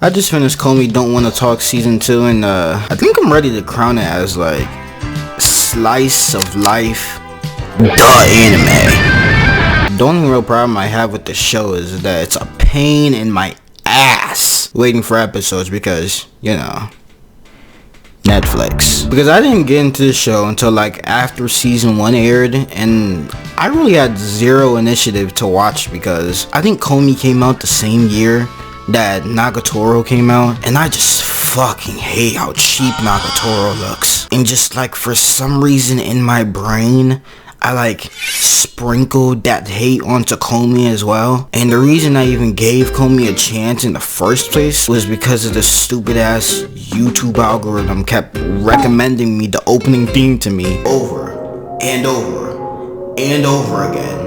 I just finished Komi Don't Wanna Talk Season 2, and I think I'm ready to crown it as like slice of life the anime. The only real problem I have with the show is that it's a pain in my ass waiting for episodes because, you know, Netflix. Because I didn't get into the show until like after season 1 aired, and I really had zero initiative to watch because I think Komi came out the same year that Nagatoro came out, and I just fucking hate how cheap Nagatoro looks. And just like for some reason in my brain, I like sprinkled that hate onto Komi as well. And the reason I even gave Komi a chance in the first place was because of the stupid ass YouTube algorithm kept recommending me the opening theme to me over and over and over again.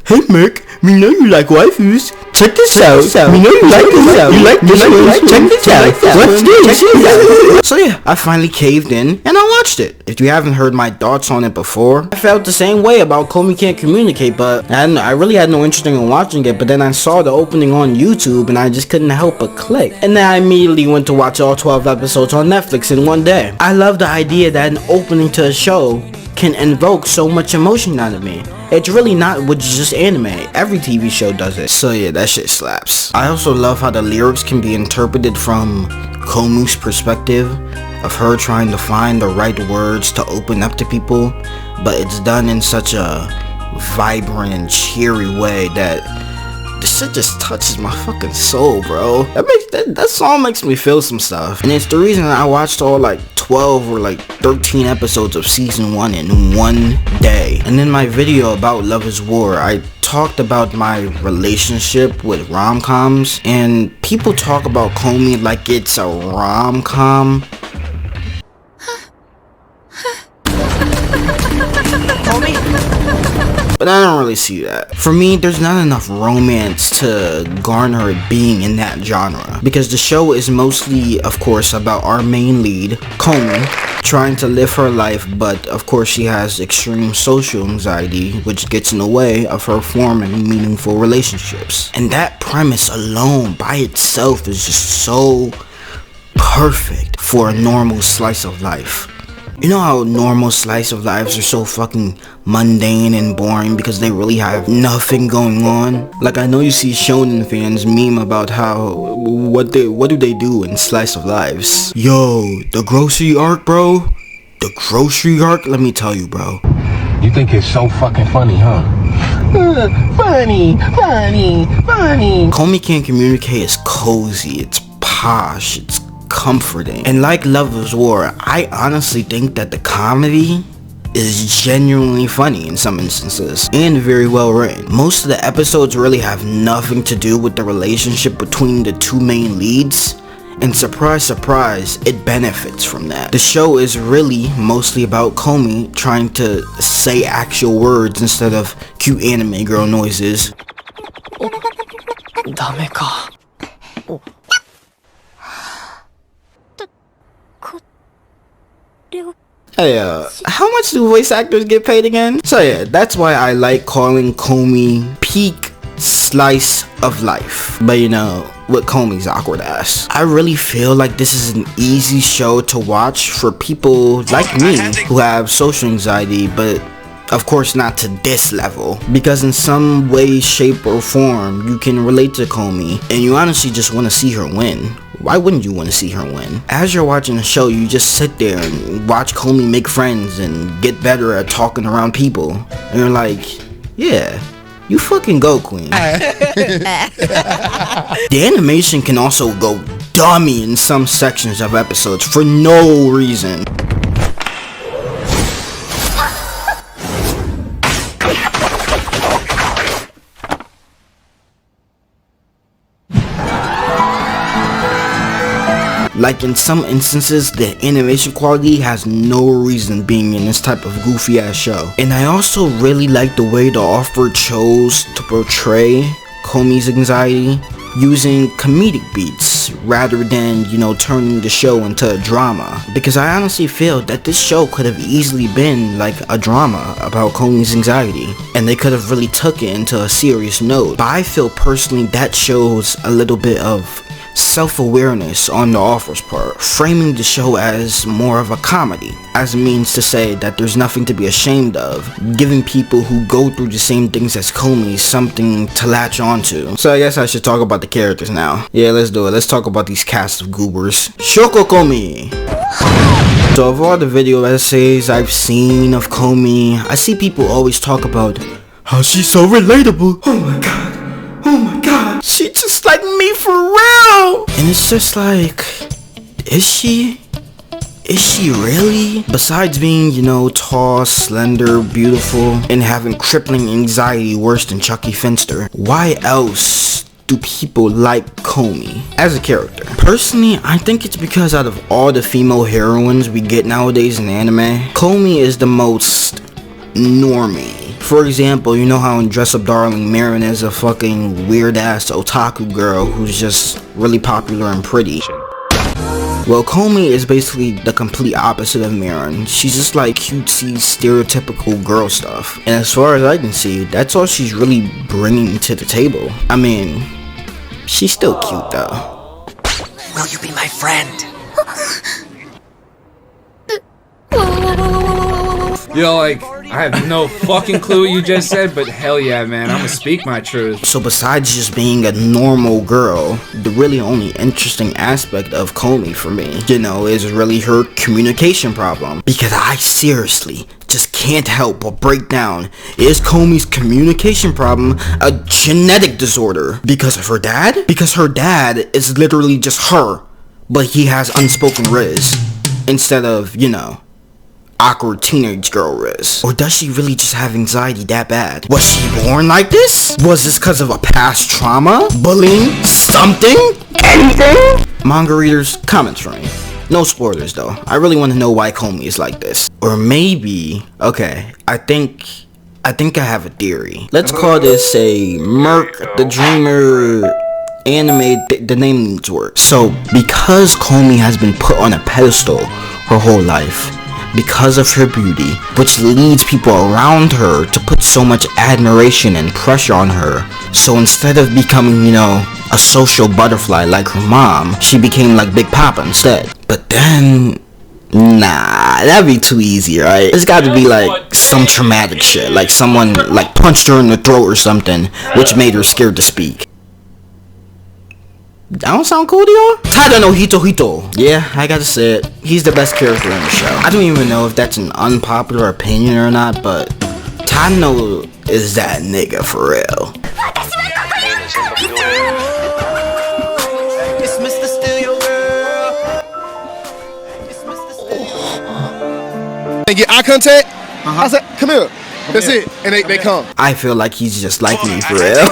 Hey Mick, we know you like waifus. Check this out. We know you like this out. You like this one. Check this out. What's this? So yeah, I finally caved in and I watched it. If you haven't heard my thoughts on it before, I felt the same way about Komi Can't Communicate, but I really had no interest in watching it. But then I saw the opening on YouTube and I just couldn't help but click. And then I immediately went to watch all 12 episodes on Netflix in one day. I love the idea that an opening to a show can invoke so much emotion out of me. It's really not with just anime. Every TV show does it. So yeah, that shit slaps. I also love how the lyrics can be interpreted from Komu's perspective of her trying to find the right words to open up to people, but it's done in such a vibrant and cheery way that this shit just touches my fucking soul, bro. That song makes me feel some stuff. And it's the reason I watched all like 12 or like 13 episodes of season 1 in one day. And in my video about Love is War, I talked about my relationship with rom-coms, and people talk about Komi like it's a rom-com. But I don't really see that. For me, there's not enough romance to garner it being in that genre. Because the show is mostly, of course, about our main lead, Komi, trying to live her life, but of course she has extreme social anxiety, which gets in the way of her forming meaningful relationships. And that premise alone by itself is just so perfect for a normal slice of life. You know how normal slice of lives are so fucking mundane and boring because they really have nothing going on? Like, I know you see shonen fans meme about how what do they do in slice of lives? Yo, the grocery arc, bro? The grocery arc? Let me tell you, bro. You think it's so fucking funny, huh? Funny. Komi Can't Communicate is cozy, it's posh, it's comforting. And like Love is War, I honestly think that the comedy is genuinely funny in some instances and very well written. Most of the episodes really have nothing to do with the relationship between the two main leads, and surprise surprise, it benefits from that. The show is really mostly about Komi trying to say actual words instead of cute anime girl noises. Hey, how much do voice actors get paid again? So yeah, that's why I like calling Komi peak slice of life. But you know, with Komi's awkward ass. I really feel like this is an easy show to watch for people like me who have social anxiety, but of course not to this level. Because in some way, shape, or form, you can relate to Komi, and you honestly just want to see her win. Why wouldn't you want to see her win? As you're watching the show, you just sit there and watch Komi make friends and get better at talking around people. And you're like, yeah, you fucking go, queen. The animation can also go dummy in some sections of episodes for no reason. Like in some instances, the animation quality has no reason being in this type of goofy ass show. And I also really like the way the author chose to portray Komi's anxiety using comedic beats rather than, you know, turning the show into a drama. Because I honestly feel that this show could have easily been like a drama about Komi's anxiety, and they could have really took it into a serious note. But I feel personally that shows a little bit of self-awareness on the author's part, framing the show as more of a comedy, as a means to say that there's nothing to be ashamed of, giving people who go through the same things as Komi something to latch onto. So I guess I should talk about the characters now. Yeah, let's do it. Let's talk about these cast of goobers. Shoko Komi. So of all the video essays I've seen of Komi, I see people always talk about how she's so relatable. Oh my god. Oh my god. She just like me for real. And it's just like, is she? Is she really? Besides being, you know, tall, slender, beautiful, and having crippling anxiety worse than Chucky Finster, why else do people like Komi as a character? Personally, I think it's because out of all the female heroines we get nowadays in anime, Komi is the most normie. For example, you know how in Dress Up Darling, Marin is a fucking weird ass otaku girl who's just really popular and pretty. Well, Komi is basically the complete opposite of Marin. She's just like cutesy, stereotypical girl stuff. And as far as I can see, that's all she's really bringing to the table. I mean, she's still cute though. Will you be my friend? Yo, like, I have no fucking clue what you just said, but hell yeah, man, I'm gonna speak my truth. So besides just being a normal girl, the really only interesting aspect of Komi for me, you know, is really her communication problem. Because I seriously just can't help but break down, is Komi's communication problem a genetic disorder? Because of her dad? Because her dad is literally just her, but he has unspoken riz, instead of, you know, awkward teenage girl riz. Or does she really just have anxiety that bad? Was she born like this? Was this because of a past trauma? Bullying? Something? Anything? Manga readers, comments for me. No spoilers though. I really want to know why Komi is like this. Or maybe, okay, I think I have a theory. Let's call this a Merc the Dreamer anime. The name needs work. So because Komi has been put on a pedestal her whole life, because of her beauty, which leads people around her to put so much admiration and pressure on her. So instead of becoming, you know, a social butterfly like her mom, she became like Big Papa instead. But then, nah, that'd be too easy, right? It's gotta be like some traumatic shit, like someone like punched her in the throat or something, which made her scared to speak. That don't sound cool to y'all? Tadano Hito. Yeah, I gotta say it. He's the best character in the show. I don't even know if that's an unpopular opinion or not, but Tadano is that nigga for real. It's Mr. Steal Your Girl. They get eye contact. I said, come here. That's it. And they come. I feel like he's just like me for real.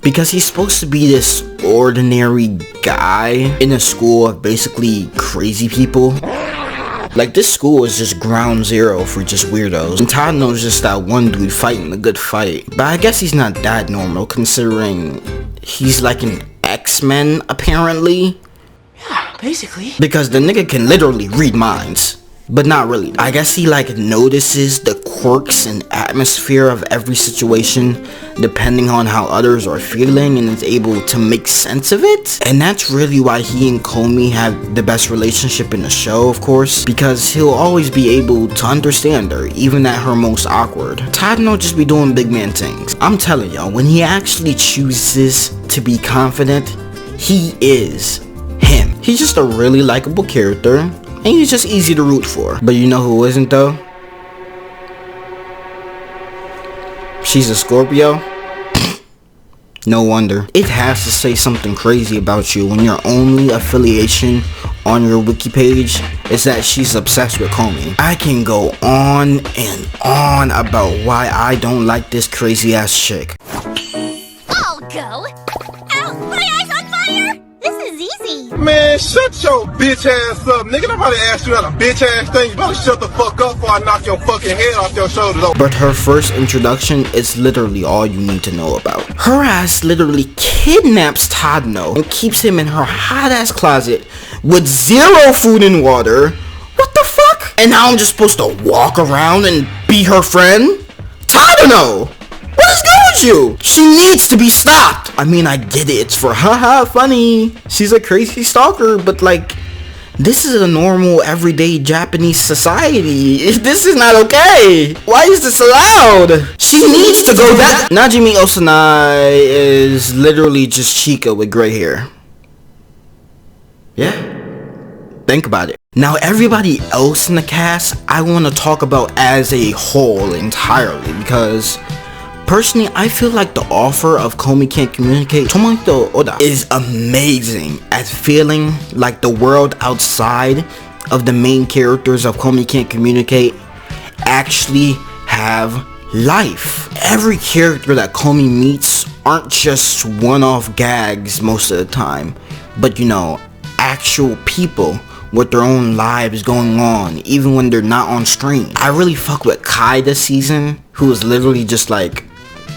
Because he's supposed to be this ordinary guy in a school of basically crazy people. Like, this school is just ground zero for just weirdos. And Tadano's just that one dude fighting a good fight. But I guess he's not that normal considering he's like an X-Men apparently. Yeah, basically. Because the nigga can literally read minds. But not really. I guess he like notices the quirks and atmosphere of every situation depending on how others are feeling and is able to make sense of it. And that's really why he and Komi have the best relationship in the show, of course, because he'll always be able to understand her, even at her most awkward. Tadano just be doing big man things. I'm telling y'all, when he actually chooses to be confident, he is him. He's just a really likable character, and he's just easy to root for. But you know who isn't though? She's a Scorpio. No wonder. It has to say something crazy about you when your only affiliation on your wiki page is that she's obsessed with Komi. I can go on and on about why I don't like this crazy ass chick. I'll go. Ow, my eyes on fire! This is easy. Man, shut your bitch ass up, nigga. Nobody asked you how to bitch ass thing. You better shut the fuck up before I knock your fucking head off your shoulders. But her first introduction is literally all you need to know about. Her ass literally kidnaps Tadano and keeps him in her hot ass closet with zero food and water. What the fuck? And now I'm just supposed to walk around and be her friend? Tadano! What is good with hurt you. She needs to be stopped. I mean, I get it. It's for haha funny. She's a crazy stalker, but like, this is a normal, everyday Japanese society. This is not okay. Why is this allowed? She needs to go back. Najimi Osanai is literally just Chica with gray hair. Yeah. Think about it. Now, everybody else in the cast, I want to talk about as a whole entirely, because personally, I feel like the offer of Komi Can't Communicate, Tomohito Oda, is amazing at feeling like the world outside of the main characters of Komi Can't Communicate actually have life. Every character that Komi meets aren't just one-off gags most of the time, but you know, actual people with their own lives going on, even when they're not on screen. I really fuck with Kai this season, who is literally just like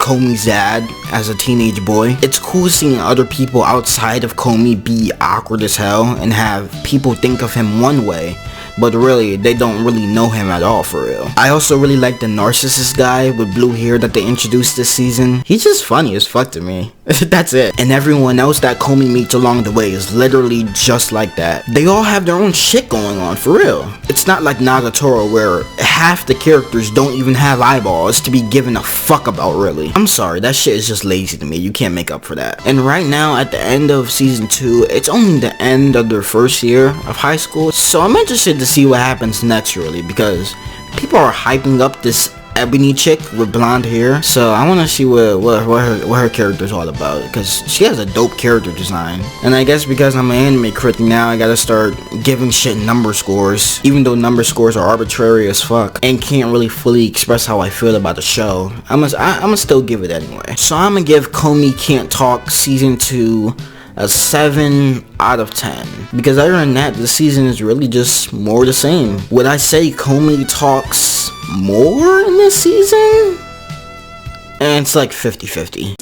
Komi's dad as a teenage boy. It's cool seeing other people outside of Komi be awkward as hell and have people think of him one way, but really they don't really know him at all for real. I also really like the narcissist guy with blue hair that they introduced this season. He's just funny as fuck to me. That's it. And everyone else that Komi meets along the way is literally just like that. They all have their own shit going on for real. It's not like Nagatoro where half the characters don't even have eyeballs to be given a fuck about really. I'm sorry, that shit is just lazy to me. You can't make up for that. And right now at the end of season 2, it's only the end of their first year of high school. So I'm interested to see what happens next really, because people are hyping up this ebony chick with blonde hair, so I want to see what her character's all about, because she has a dope character design. And I guess because I'm an anime critic now, I gotta start giving shit number scores, even though number scores are arbitrary as fuck and can't really fully express how I feel about the show. I'ma still give it anyway. So I'm gonna give Komi Can't Talk season 2 a 7 out of 10, because other than that, the season is really just more the same. Would I say Komi talks more in this season? And it's like 50-50.